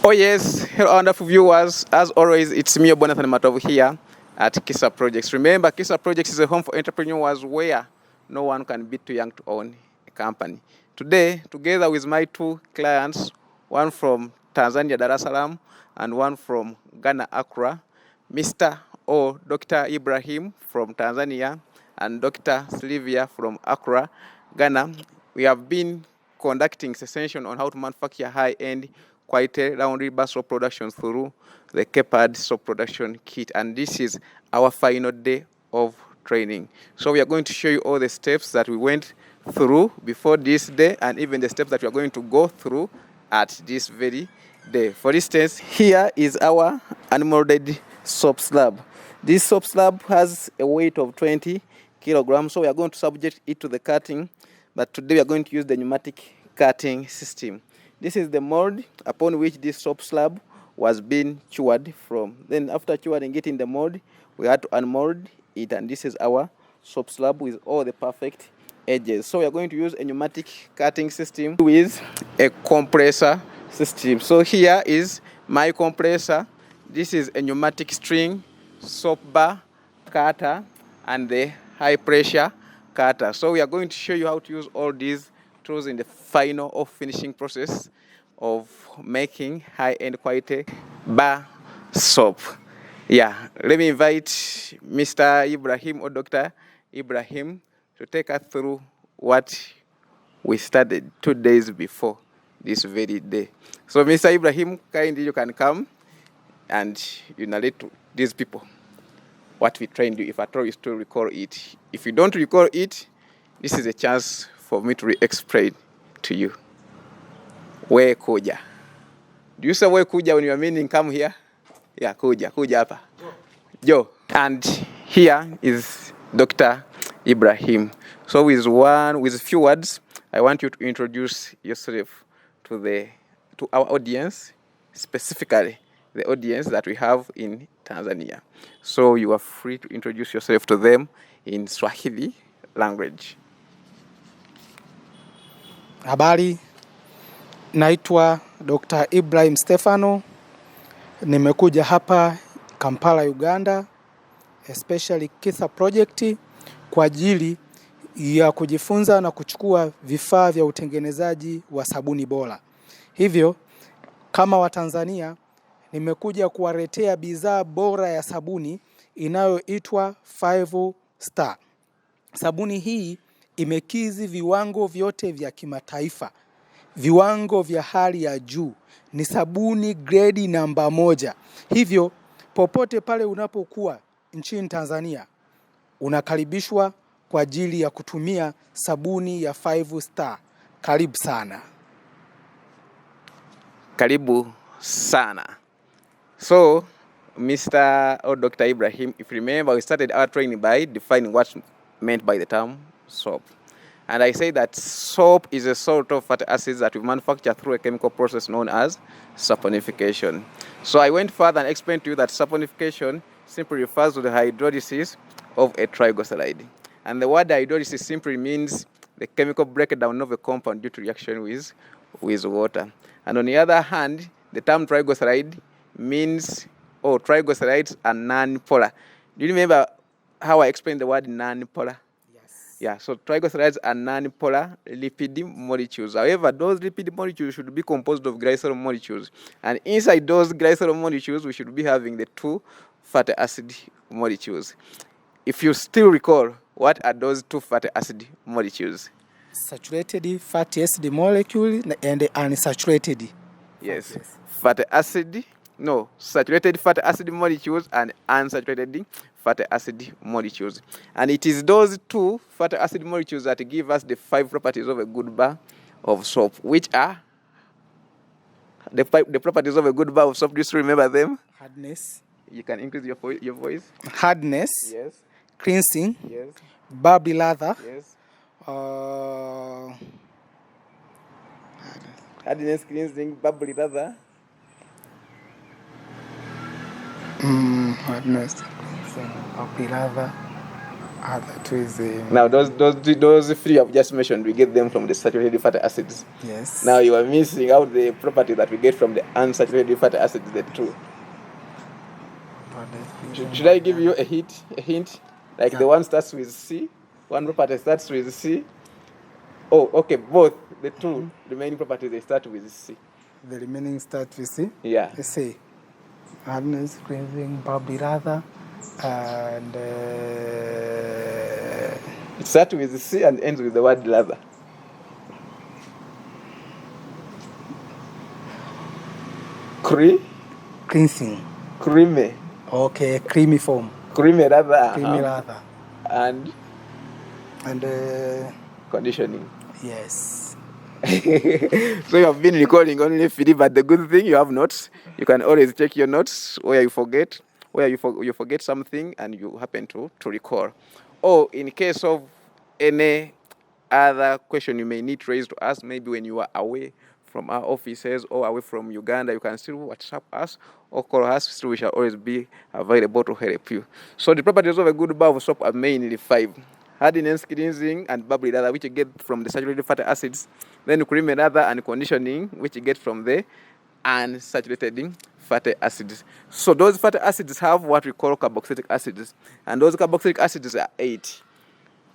Oh yes, hello wonderful viewers. As always, it's me, Bonathan Matov here at KISA Projects. Remember, KISA Projects is a home for entrepreneurs where no one can be too young to own a company. Today, together with my two clients, one from Tanzania, Dar es Salaam, and one from Ghana, Accra, Mr. or Dr. Ibrahim from Tanzania and Dr. Sylvia from Accra, Ghana, we have been conducting a session on how to manufacture high-end quality round bar soap production through the KPAD soap production kit, and this is our final day of training. So we are going to show you all the steps that we went through before this day and even the steps that we are going to go through at this very day. For instance, here is our unmolded soap slab. This soap slab has a weight of 20 kilograms, so we are going to subject it to the cutting, but today we are going to use the pneumatic cutting system. This is the mold upon which this soap slab was being cured from. Then after curing it in the mold, we had to unmold it, and this is our soap slab with all the perfect edges. So we are going to use a pneumatic cutting system with a compressor system. So here is my compressor. This is a pneumatic string, soap bar cutter, and the high pressure cutter. So we are going to show you how to use all these tools in the final or finishing process of making high-end quality bar soap. Yeah, let me invite Mr. Ibrahim or Dr. Ibrahim to take us through what we started 2 days before this very day. So Mr. Ibrahim, kindly you can come and you narrate to these people what we trained you, if at all you still recall it. If you don't recall it, this is a chance for me to re-explain to you. Where kuja? Do you say where kuja when you are meaning come here? Yeah, kuja hapa. Joe. And here is Dr. Ibrahim. So with a few words, I want you to introduce yourself to our audience, specifically the audience that we have in Tanzania. So you are free to introduce yourself to them in Swahili language. Habari, naitwa Dr. Ibrahim Stefano. Nimekuja hapa Kampala, Uganda, especially KISA Project kwa ajili ya kujifunza na kuchukua vifaa vya utengenezaji wa sabuni bora. Hivyo, kama Watanzania, nimekuja kuwaletea bidhaa bora ya sabuni inayoitwa 5 Star. Sabuni hii imekizi viwango vyote vya kimataifa, viwango vya hali ya juu. Ni sabuni grade namba 1. Hivyo popote pale unapokuwa nchini Tanzania, unakaribishwa kwa ajili ya kutumia sabuni ya 5 Star. Karibu sana. Karibu sana. So, Mr. or Dr. Ibrahim, if you remember, we started our training by defining what's meant by the term soap. And I say that soap is a sort of fatty acids that we manufacture through a chemical process known as saponification. So I went further and explained to you that saponification simply refers to the hydrolysis of a triglyceride. And the word hydrolysis simply means the chemical breakdown of a compound due to reaction with water. And on the other hand, the term triglyceride means, triglycerides are non-polar. Do you remember how I explained the word non-polar? Yes. Yeah, so triglycerides are non-polar lipid molecules. However, those lipid molecules should be composed of glycerol molecules. And inside those glycerol molecules, we should be having the 2 fatty acid molecules. If you still recall, what are those 2 fatty acid molecules? Saturated fatty acid molecule and unsaturated. Yes, saturated fatty acid molecules and unsaturated fatty acid molecules. And it is those 2 fatty acid molecules that give us the 5 properties of a good bar of soap, which are the properties of a good bar of soap. Do you remember them? Hardness. You can increase your voice. Hardness. Yes. Cleansing. Yes. Bubbly lather. Yes. Hardness, cleansing, bubbly lather. Hardness, bubbly lather. Other two is Now, those three I've just mentioned, we get them from the saturated fatty acids. yes. Now, you are missing out the property that we get from the unsaturated fatty acids, the two. Should I give you a hint? Like Yeah. the one starts with C, one property starts with C. Oh, okay, both the two remaining properties, they start with C. The remaining start with C. Yeah. Let's say hardness, craving, bubbly lather, and It starts with C and ends with the word lather. cleansing. Creamy. Okay, creamy form. Creamy lather. Creamy lather. And conditioning. Yes. So you have been recording only Philip, but the good thing, you have notes. You can always check your notes where you forget, you forget something and you happen to recall. Or in case of any other question you may need raised to us, maybe when you are away from our offices or away from Uganda, you can still WhatsApp us or call us. Still, we shall always be available to help you. So the properties of a good bar of soap are mainly 5. Hardness, cleansing, and bubbly lather, which you get from the saturated fatty acids. Then creamy lather and conditioning, which you get from the unsaturated fatty acids. So those fatty acids have what we call carboxylic acids. And those carboxylic acids are 8.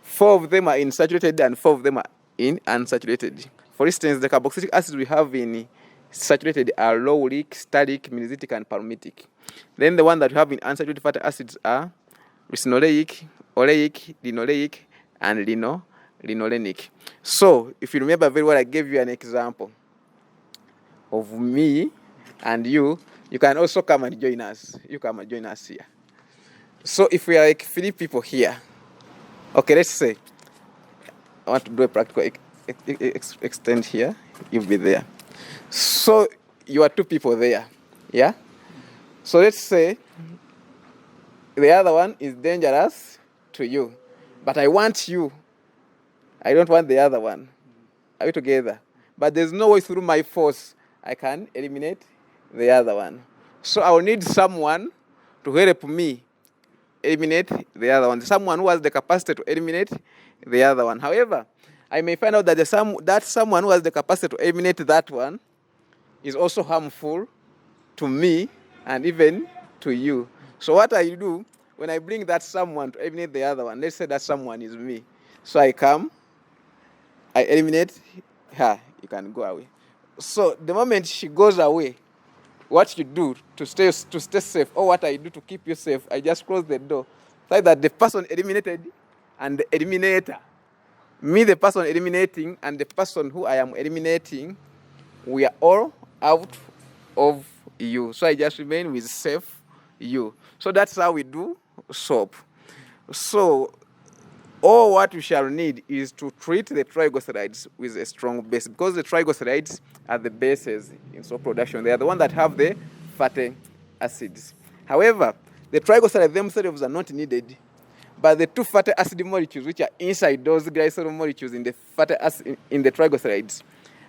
4 of them are in saturated and 4 of them are in unsaturated. For instance, the carboxylic acids we have in saturated are lauric, stearic, malicylic, and palmitic. Then the one that we have in unsaturated fatty acids are ricinoleic, oleic, linoleic, and linolenic. So, if you remember very well, I gave you an example of me and you. You can also come and join us. You come and join us here. So, if we are like 3 people here, okay, let's say I want to do a practical extent here. You'll be there. So, you are 2 people there. Yeah? So, let's say the other one is dangerous to you, but I want you. I don't want the other one. Are we together? But there's no way through my force I can eliminate the other one. So I will need someone to help me eliminate the other one. Someone who has the capacity to eliminate the other one. However, I may find out that someone who has the capacity to eliminate that one is also harmful to me and even to you. So what I do, when I bring that someone to eliminate the other one, let's say that someone is me. So I come, I eliminate her, you can go away. So the moment she goes away, what you do to stay safe, or what I do to keep you safe, I just close the door. So that the person eliminated and the eliminator, me the person eliminating and the person who I am eliminating, we are all out of you. So I just remain with safe you. So that's how we do soap. So all what we shall need is to treat the triglycerides with a strong base, because the triglycerides are the bases in soap production. They are the ones that have the fatty acids. However, the triglycerides themselves are not needed, but the 2 fatty acid molecules which are inside those glycerol molecules in the fatty acid in the triglycerides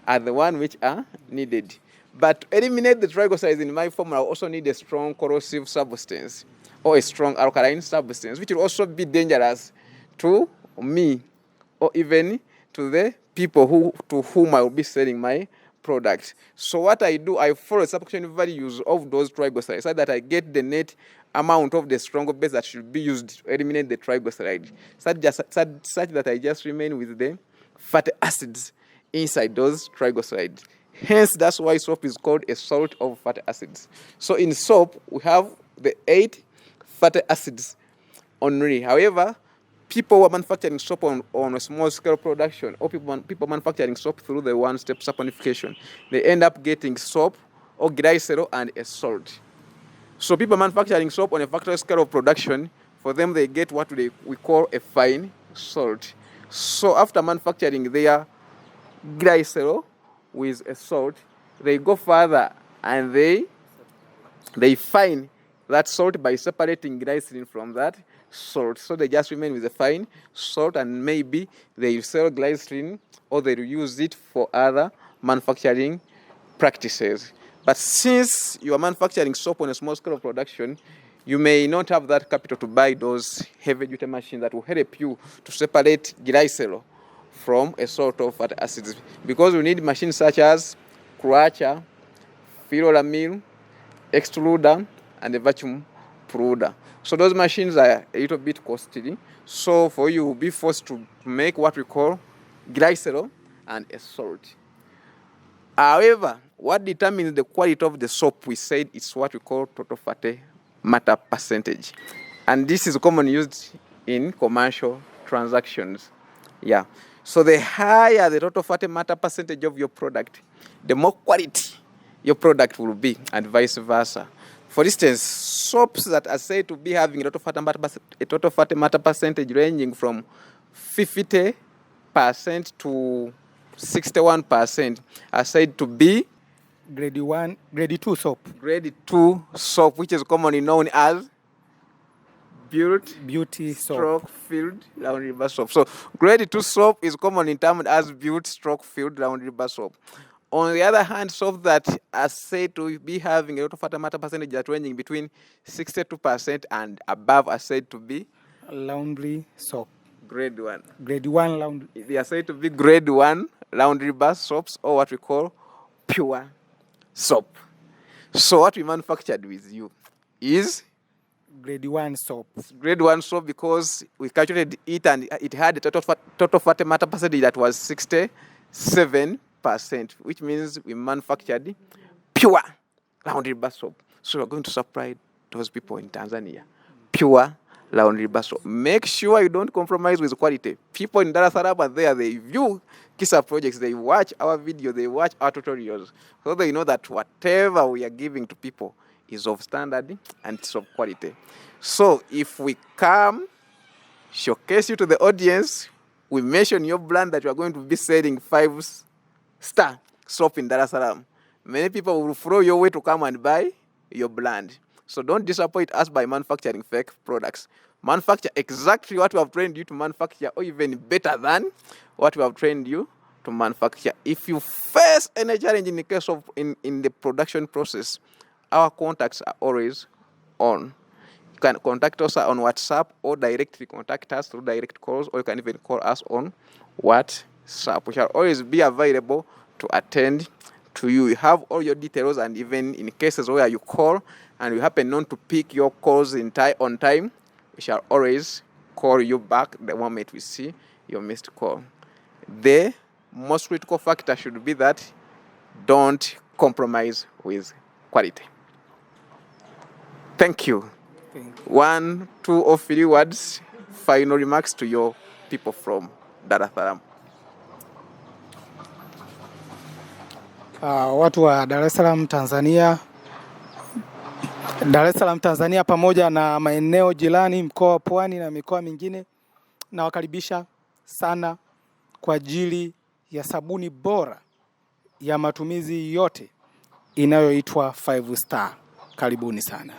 are the ones which are needed. But to eliminate the triglycerides in my formula, I also need a strong corrosive substance or a strong alkaline substance, which will also be dangerous to me or even to the people to whom I will be selling my product. So what I do, I follow substitution values of those triglycerides so that I get the net amount of the strong base that should be used to eliminate the triglyceride, such that I just remain with the fatty acids inside those triglycerides. Hence, that's why soap is called a salt of fatty acids. So in soap, we have the 8 fatty acids only. However, people who are manufacturing soap on a small scale production, or people manufacturing soap through the one-step saponification, they end up getting soap or glycerol and a salt. So people manufacturing soap on a factory scale of production, for them they get what we call a fine salt. So after manufacturing their glycerol with a salt, they go further and they fine that salt by separating glycerin from that salt. So they just remain with a fine salt, and maybe they sell glycerin or they use it for other manufacturing practices. But since you are manufacturing soap on a small scale of production, You may not have that capital to buy those heavy-duty machines that will help you to separate glycerol from a sort of fatty acids, because you need machines such as crusher, fluoramine, extruder, and a vacuum pruder. So those machines are a little bit costly. So for you, you'll be forced to make what we call glycerol and a salt. However, what determines the quality of the soap, we said, it's what we call total fatty matter percentage. And this is commonly used in commercial transactions. Yeah. So the higher the total fatty matter percentage of your product, the more quality your product will be, and vice versa. For instance, soaps that are said to be having a total fatty matter percentage ranging from 50% to 61% are said to be grade 1, grade 2 soap. Grade 2 soap, which is commonly known as beauty soap. Stroke filled round rubber soap. So grade 2 soap is commonly termed as beauty stroke filled round rubber soap. On the other hand, soap that are said to be having a total fatty matter percentage that ranging between 62% and above are said to be laundry soap. Grade 1. Grade 1 laundry. They are said to be grade 1 laundry bar soaps, or what we call pure soap. So what we manufactured with you is grade 1 soap. Grade 1 soap because we calculated it and it had a total fatty matter percentage that was 67%, which means we manufactured pure laundry bar soap. So we're going to supply those people in Tanzania pure laundry bar soap. Make sure you don't compromise with quality. People in Dar es Salaam are there, they view KISA projects, they watch our videos, they watch our tutorials, so they know that whatever we are giving to people is of standard and it's of quality. So if we come, showcase you to the audience, we mention your brand that you are going to be selling 5-star soap in Dar es Salaam, many people will follow your way to come and buy your brand. So don't disappoint us by manufacturing fake products. Manufacture exactly what we have trained you to manufacture, or even better than what we have trained you to manufacture. If you face any challenge in the case of in the production process, our contacts are always on. You can contact us on WhatsApp or directly contact us through direct calls, or you can even call us on WhatsApp. We shall always be available to attend to you. You have all your details, and even in cases where you call and we happen not to pick your calls on time, we shall always call you back the moment we see your missed call. The most critical factor should be that don't compromise with quality. Thank you. 1, 2, or 3 words, final remarks to your people from Dar es Salaam. Watu wa Dar es Salaam Tanzania, pamoja na maeneo jirani, mkoa wa Pwani na mikoa mingine, nawakaribisha sana kwa ajili ya sabuni bora ya matumizi yote inayoitwa 5 star. Karibuni sana.